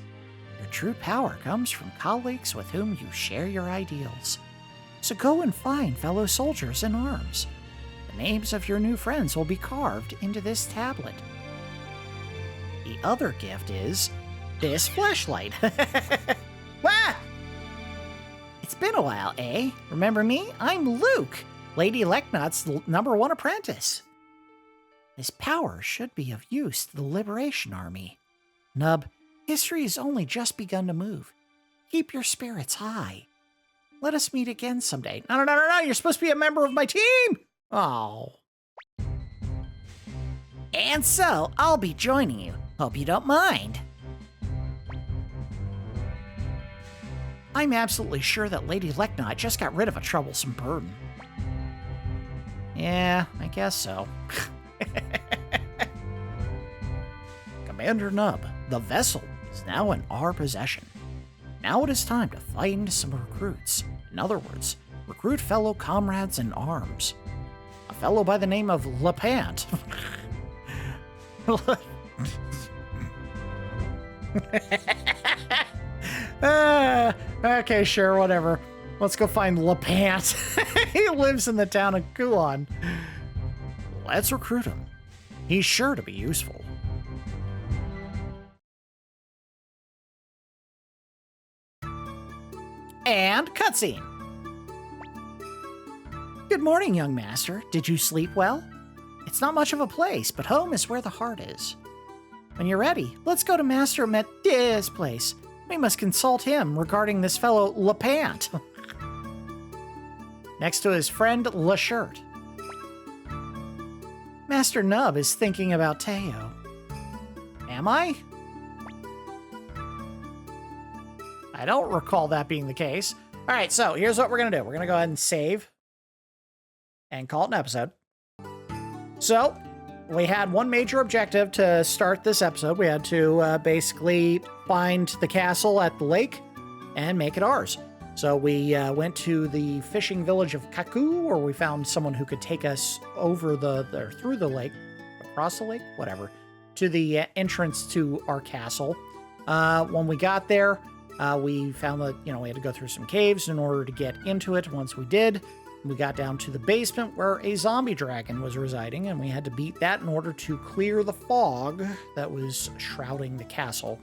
Your true power comes from colleagues with whom you share your ideals. So go and find fellow soldiers in arms. The names of your new friends will be carved into this tablet. The other gift is this flashlight. Wah! It's been a while, eh? Remember me? I'm Luke, Lady Leknot's #1 apprentice. This power should be of use to the Liberation Army. Nub, history has only just begun to move. Keep your spirits high. Let us meet again someday. No, you're supposed to be a member of my team! Oh. And so, I'll be joining you. Hope you don't mind. I'm absolutely sure that Lady Leknot just got rid of a troublesome burden. Yeah, I guess so. Commander Nub, the vessel is now in our possession. Now it is time to find some recruits. In other words, recruit fellow comrades in arms. A fellow by the name of Lepant. Okay, sure, whatever. Let's go find Lepant. He lives in the town of Kuon. Let's recruit him. He's sure to be useful. And cutscene. Good morning, young master. Did you sleep well? It's not much of a place, but home is where the heart is. When you're ready, let's go to Master Mathiu's place. We must consult him regarding this fellow Lepant. Next to his friend LeShirt. Master Nub is thinking about Teo. Am I? I don't recall that being the case. All right, so here's what we're going to do. We're going to go ahead and save and call it an episode. So we had one major objective to start this episode. We had to basically find the castle at the lake and make it ours. So we went to the fishing village of Kaku, where we found someone who could take us over through the lake, across the lake, whatever, to the entrance to our castle. When we got there, we found that, we had to go through some caves in order to get into it. Once we did, we got down to the basement where a zombie dragon was residing, and we had to beat that in order to clear the fog that was shrouding the castle.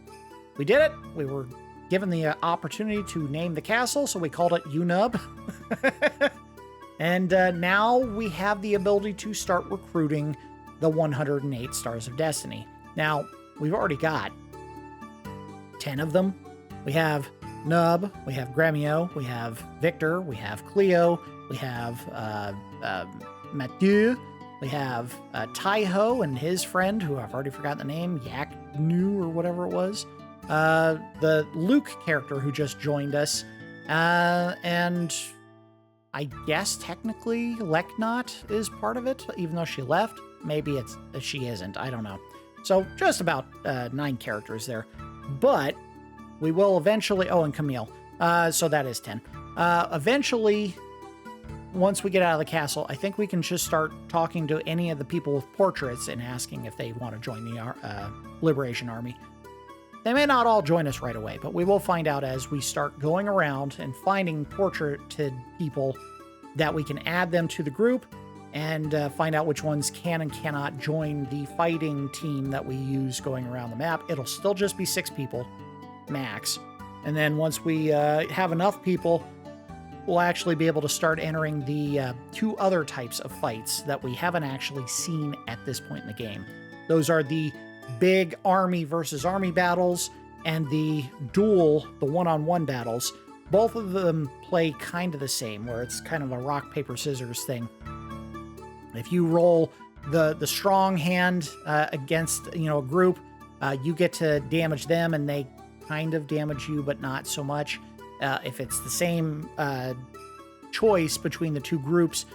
We did it. We were given the opportunity to name the castle, so we called it Unub. And now we have the ability to start recruiting the 108 Stars of Destiny. Now, we've already got 10 of them. We have Nub, we have Gremio, we have Viktor, we have Cleo, we have Mathiu, we have Tai Ho and his friend, who I've already forgotten the name, Yak Nu or whatever it was. The Luke character who just joined us. And I guess technically Leknot is part of it, even though she left. Maybe she isn't. I don't know. So just about 9 characters there. But we will eventually... Oh, and Camille. So that is 10. Eventually, once we get out of the castle, I think we can just start talking to any of the people with portraits and asking if they want to join the Liberation Army. They may not all join us right away, but we will find out as we start going around and finding portraited people that we can add them to the group and find out which ones can and cannot join the fighting team that we use going around the map. It'll still just be 6 people, max. And then once we have enough people, we'll actually be able to start entering the 2 other types of fights that we haven't actually seen at this point in the game. Those are the big army versus army battles and the duel, the one-on-one battles. Both of them play kind of the same, where it's kind of a rock, paper, scissors thing. If you roll the strong hand against a group, you get to damage them and they kind of damage you, but not so much. If it's the same choice between the 2 groups,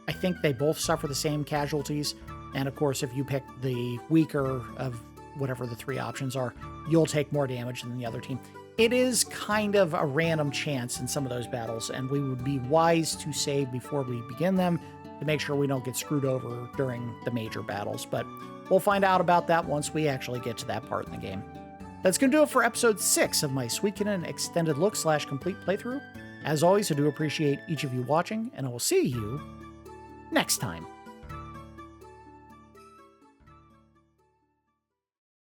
I think they both suffer the same casualties. And of course, if you pick the weaker of whatever the 3 options are, you'll take more damage than the other team. It is kind of a random chance in some of those battles, and we would be wise to save before we begin them to make sure we don't get screwed over during the major battles. But we'll find out about that once we actually get to that part in the game. That's going to do it for episode 6 of my Suikoden extended look / complete playthrough. As always, I do appreciate each of you watching, and I will see you next time.